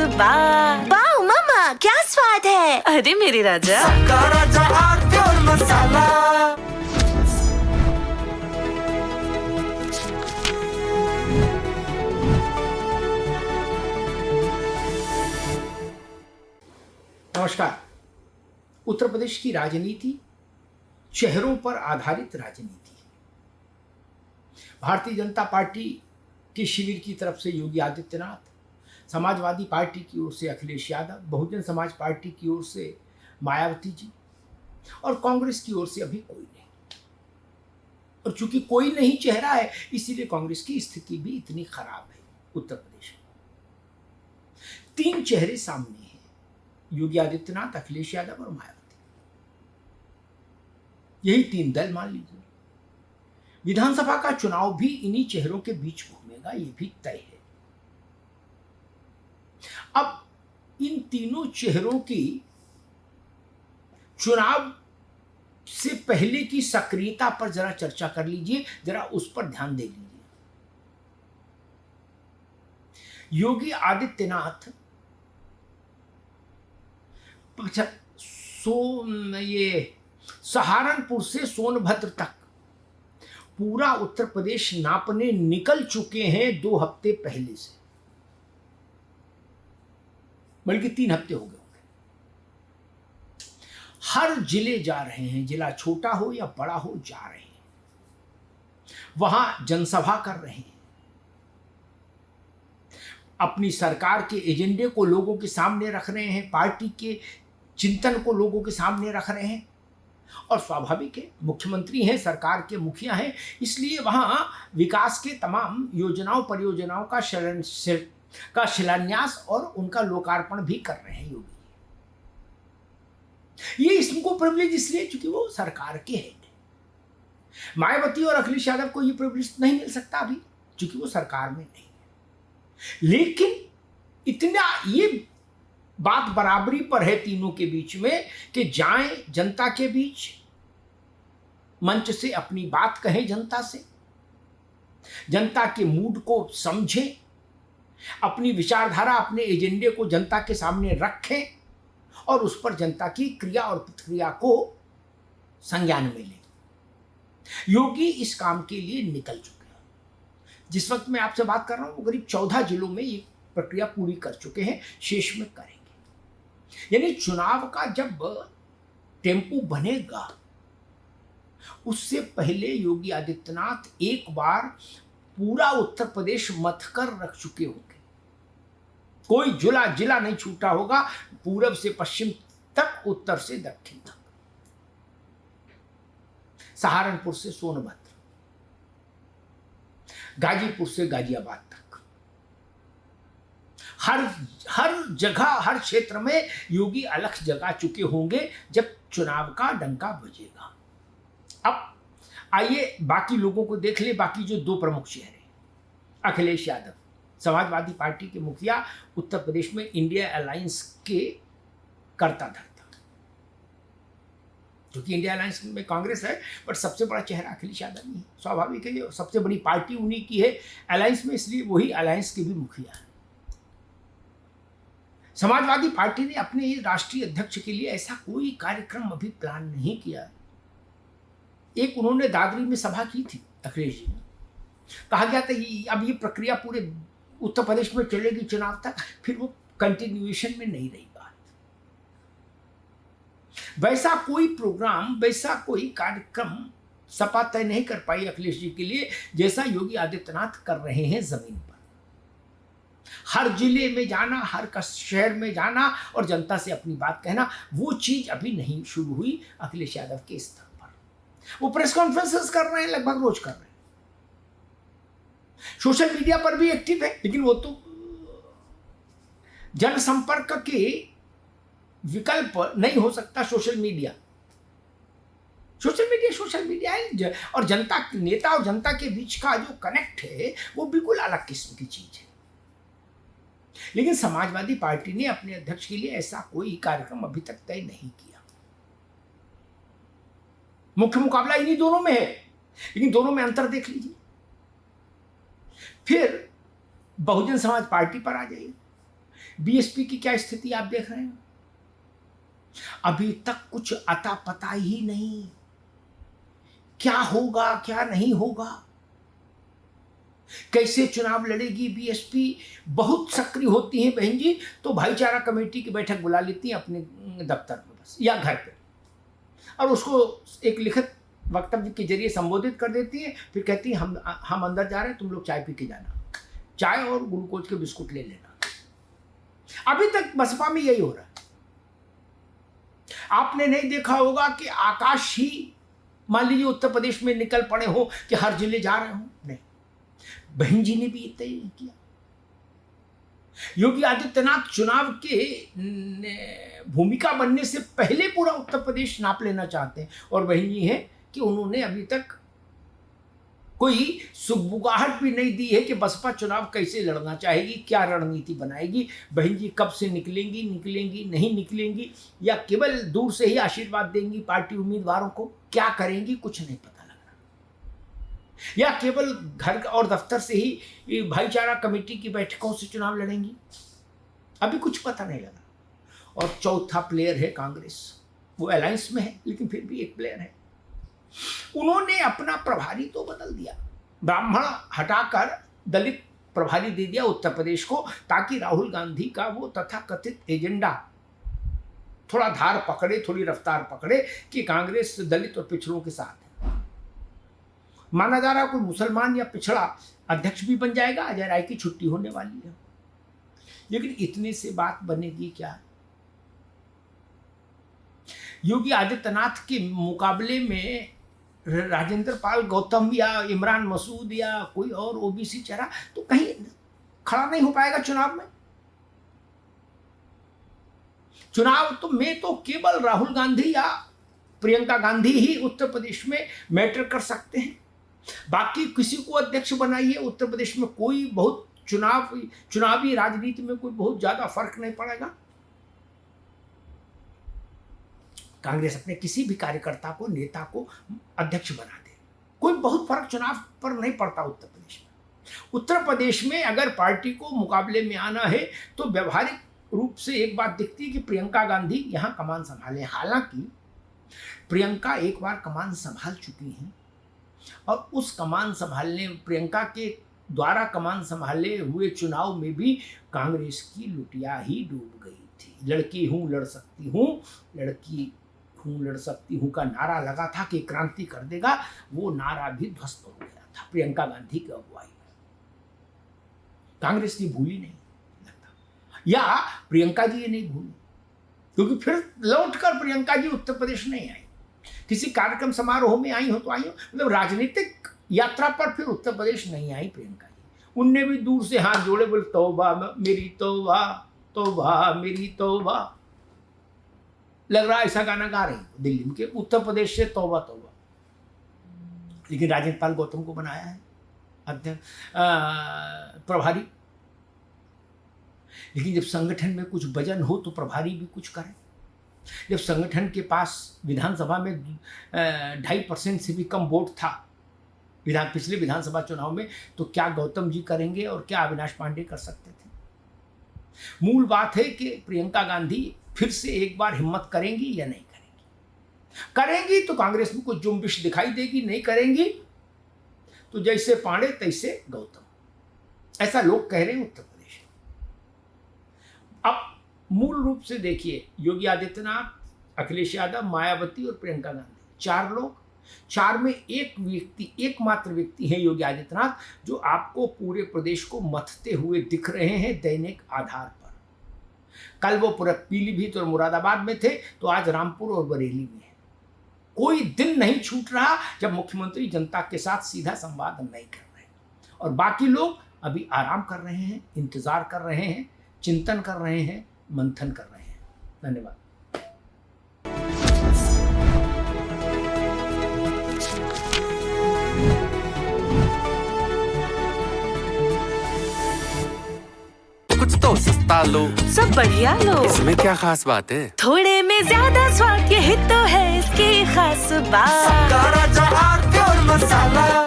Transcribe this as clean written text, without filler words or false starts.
वाह वाह मम्मा, क्या स्वाद है। अरे मेरे राजा, सबका राजा आरती और मसाला। नमस्कार। उत्तर प्रदेश की राजनीति चेहरों पर आधारित राजनीति है। भारतीय जनता पार्टी के शिविर की तरफ से योगी आदित्यनाथ, समाजवादी पार्टी की ओर से अखिलेश यादव, बहुजन समाज पार्टी की ओर से मायावती जी और कांग्रेस की ओर से अभी कोई नहीं। और चूंकि कोई नहीं चेहरा है, इसीलिए कांग्रेस की स्थिति भी इतनी खराब है। उत्तर प्रदेश में 3 चेहरे सामने हैं, योगी आदित्यनाथ, अखिलेश यादव और मायावती। यही 3 दल मान लीजिए। विधानसभा का चुनाव भी इन्हीं चेहरों के बीच घूमेगा, ये भी तय है। अब इन तीनों चेहरों की चुनाव से पहले की सक्रियता पर जरा चर्चा कर लीजिए, जरा उस पर ध्यान दे लीजिए। योगी आदित्यनाथ सहारनपुर से सोनभद्र तक पूरा उत्तर प्रदेश नापने निकल चुके हैं 2 हफ्ते पहले से, बल्कि 3 हफ्ते हो गए होंगे। हर जिले जा रहे हैं, जिला छोटा हो या बड़ा हो, जा रहे हैं, वहां जनसभा कर रहे हैं, अपनी सरकार के एजेंडे को लोगों के सामने रख रहे हैं, पार्टी के चिंतन को लोगों के सामने रख रहे हैं। और स्वाभाविक है, मुख्यमंत्री हैं, सरकार के मुखिया हैं, इसलिए वहां विकास के तमाम योजनाओं परियोजनाओं का शिलान्यास और उनका लोकार्पण भी कर रहे हैं योगी। ये इसको प्रिविलेज इसलिए क्योंकि वो सरकार के हेड है। मायावती और अखिलेश यादव को ये प्रिविलेज नहीं मिल सकता अभी, क्योंकि वो सरकार में नहीं है। लेकिन इतना ये बात बराबरी पर है तीनों के बीच में कि जाएं जनता के बीच, मंच से अपनी बात कहें जनता से, जनता के मूड को समझें, अपनी विचारधारा, अपने एजेंडे को जनता के सामने रखें और उस पर जनता की क्रिया और प्रतिक्रिया को संज्ञान में लें। योगी इस काम के लिए निकल चुके हैं। जिस वक्त मैं आपसे बात कर रहा हूं, वो करीब 14 जिलों में ये प्रक्रिया पूरी कर चुके हैं, शेष में करेंगे। यानी चुनाव का जब टेम्पो बनेगा, उससे पहले योगी आदित्यनाथ एक बार पूरा उत्तर प्रदेश मथकर रख चुके होंगे। कोई जिला नहीं छूटा होगा, पूरब से पश्चिम तक, उत्तर से दक्षिण तक, सहारनपुर से सोनभद्र, गाजीपुर से गाजियाबाद तक, हर जगह, हर क्षेत्र में योगी अलख जगा चुके होंगे जब चुनाव का डंका बजेगा। अब आइए बाकी लोगों को देख ले, बाकी जो 2 प्रमुख चेहरे, अखिलेश यादव, समाजवादी पार्टी के मुखिया, उत्तर प्रदेश में इंडिया अलायंस के कर्ता धर्ता, क्योंकि इंडिया अलायंस में कांग्रेस है, पर सबसे बड़ा चेहरा अखिलेश यादव ही है। स्वाभाविक है, सबसे बड़ी पार्टी उन्हीं की है अलायंस में, इसलिए वही अलायंस के भी मुखिया है। समाजवादी पार्टी ने अपने राष्ट्रीय अध्यक्ष के लिए ऐसा कोई कार्यक्रम अभी प्लान नहीं किया। एक उन्होंने दादरी में सभा की थी, अखिलेश जी ने कहा गया था अब ये प्रक्रिया पूरे उत्तर प्रदेश में चलेगी चुनाव तक, फिर वो कंटिन्यूएशन में नहीं रही बात। वैसा कोई प्रोग्राम, वैसा कोई कार्यक्रम सपा तय नहीं कर पाई अखिलेश जी के लिए, जैसा योगी आदित्यनाथ कर रहे हैं जमीन पर। हर जिले में जाना, हर शहर में जाना और जनता से अपनी बात कहना, वो चीज अभी नहीं शुरू हुई अखिलेश यादव के स्तर पर। वो प्रेस कॉन्फ्रेंसेस कर रहे हैं, लगभग रोज कर रहे हैं, सोशल मीडिया पर भी एक्टिव है, लेकिन वो तो जनसंपर्क के विकल्प नहीं हो सकता। सोशल मीडिया है, और जनता, नेता और जनता के बीच का जो कनेक्ट है वो बिल्कुल अलग किस्म की चीज है। लेकिन समाजवादी पार्टी ने अपने अध्यक्ष के लिए ऐसा कोई कार्यक्रम अभी तक तय नहीं किया। मुख्य मुकाबला इन्हीं दोनों में है, लेकिन दोनों में अंतर देख लीजिए। फिर बहुजन समाज पार्टी पर आ जाइए। बीएसपी की क्या स्थिति आप देख रहे हैं, अभी तक कुछ अता पता ही नहीं, क्या होगा क्या नहीं होगा, कैसे चुनाव लड़ेगी बीएसपी। बहुत सक्रिय होती है बहन जी, तो भाईचारा कमेटी की बैठक बुला लेती हैं अपने दफ्तर में बस या घर पे, और उसको एक लिखित वक्तव्य के जरिए संबोधित कर देती है, फिर कहती है हम अंदर जा रहे हैं, तुम लोग चाय पी के जाना, चाय और ग्लूकोज के बिस्कुट ले लेना। अभी तक बसपा में यही हो रहा है। आपने नहीं देखा होगा कि आकाश ही मान लीजिए उत्तर प्रदेश में निकल पड़े हो कि हर जिले जा रहे हो, नहीं, बहन जी ने भी इतना ही नहीं किया। योगी आदित्यनाथ चुनाव के भूमिका बनने से पहले पूरा उत्तर प्रदेश नाप लेना चाहते हैं, और बहन जी है कि उन्होंने अभी तक कोई सुगबुगाहट भी नहीं दी है कि बसपा चुनाव कैसे लड़ना चाहेगी, क्या रणनीति बनाएगी, बहन जी कब से निकलेंगी नहीं निकलेंगी, या केवल दूर से ही आशीर्वाद देंगी पार्टी उम्मीदवारों को, क्या करेंगी कुछ नहीं पता लग रहा, या केवल घर और दफ्तर से ही भाईचारा कमेटी की बैठकों से चुनाव लड़ेंगी, अभी कुछ पता नहीं लगा। और चौथा प्लेयर है कांग्रेस, वो अलायंस में है लेकिन फिर भी एक प्लेयर है। उन्होंने अपना प्रभारी तो बदल दिया, ब्राह्मण हटाकर दलित प्रभारी दे दिया उत्तर प्रदेश को, ताकि राहुल गांधी का वो तथाकथित एजेंडा थोड़ा धार पकड़े, थोड़ी रफ्तार पकड़े कि कांग्रेस दलित और पिछड़ों के साथ है। माना जा रहा कोई मुसलमान या पिछड़ा अध्यक्ष भी बन जाएगा, अजय राय की छुट्टी होने वाली है। लेकिन इतने से बात बनेगी क्या? योगी आदित्यनाथ के मुकाबले में राजेंद्र पाल गौतम या इमरान मसूद या कोई और ओबीसी चेहरा तो कहीं खड़ा नहीं हो पाएगा चुनाव में। चुनाव तो केवल राहुल गांधी या प्रियंका गांधी ही उत्तर प्रदेश में मैटर कर सकते हैं, बाकी किसी को अध्यक्ष बनाइए उत्तर प्रदेश में कोई बहुत चुनावी राजनीति में कोई बहुत ज्यादा फर्क नहीं पड़ेगा। कांग्रेस अपने किसी भी कार्यकर्ता को, नेता को अध्यक्ष बना दे, कोई बहुत फर्क चुनाव पर नहीं पड़ता उत्तर प्रदेश में। उत्तर प्रदेश में अगर पार्टी को मुकाबले में आना है तो व्यवहारिक रूप से एक बात दिखती है कि प्रियंका गांधी यहाँ कमान संभाले। हालांकि प्रियंका एक बार कमान संभाल चुकी हैं, और उस कमान संभालने प्रियंका के द्वारा कमान संभाले हुए चुनाव में भी कांग्रेस की लुटिया ही डूब गई थी। लड़की हूँ लड़ सकती हूँ, लड़की हूँ लड़ सकती हूँ का नारा लगा था कि क्रांति कर देगा, वो नारा भी ध्वस्त हो गया था प्रियंका गांधी की अगुवाई में। कांग्रेस ने भूली नहीं लगता, या प्रियंका जी ये नहीं भूली, क्योंकि फिर लौटकर प्रियंका जी उत्तर प्रदेश नहीं आई, किसी कार्यक्रम समारोह में आई हो तो आई हो, मतलब राजनीतिक यात्रा पर फिर उत्तर प्रदेश नहीं आई प्रियंका जी। उनने भी दूर से हाथ जोड़े, बोले तौबा मेरी तौबा, तौबा मेरी तौबा, लग रहा ऐसा गाना गा रही हो दिल्ली में कि उत्तर प्रदेश से तौबा तौबा। लेकिन राजेंद्र पाल गौतम को बनाया है अध्यक्ष प्रभारी। लेकिन जब संगठन में कुछ वजन हो तो प्रभारी भी कुछ करे। जब संगठन के पास विधानसभा में 2.5% से भी कम वोट था पिछले विधानसभा चुनाव में, तो क्या गौतम जी करेंगे और क्या अविनाश पांडे कर सकते थे? मूल बात है कि प्रियंका गांधी फिर से एक बार हिम्मत करेंगी या नहीं करेंगी। करेंगी तो कांग्रेस में कुछ जुम्बिश दिखाई देगी, नहीं करेंगी तो जैसे पांडे तैसे गौतम, ऐसा लोग कह रहे हैं उत्तर प्रदेश में। अब मूल रूप से देखिए, योगी आदित्यनाथ, अखिलेश यादव, मायावती और प्रियंका गांधी, 4 लोग, 4 में एकमात्र व्यक्ति है योगी आदित्यनाथ जो आपको पूरे प्रदेश को मथते हुए दिख रहे हैं दैनिक आधार पर। कल वो पूरा पीलीभीत और मुरादाबाद में थे, तो आज रामपुर और बरेली में है। कोई दिन नहीं छूट रहा जब मुख्यमंत्री जनता के साथ सीधा संवाद नहीं कर रहे, और बाकी लोग अभी आराम कर रहे हैं, इंतजार कर रहे हैं, चिंतन कर रहे हैं, मंथन कर रहे हैं। धन्यवाद। कुछ तो सस्ता लो, सब बढ़िया लो, इसमें क्या खास बात है? थोड़े में ज्यादा स्वाद, यही तो है इसकी खास बात। राजा आरती और मसाला।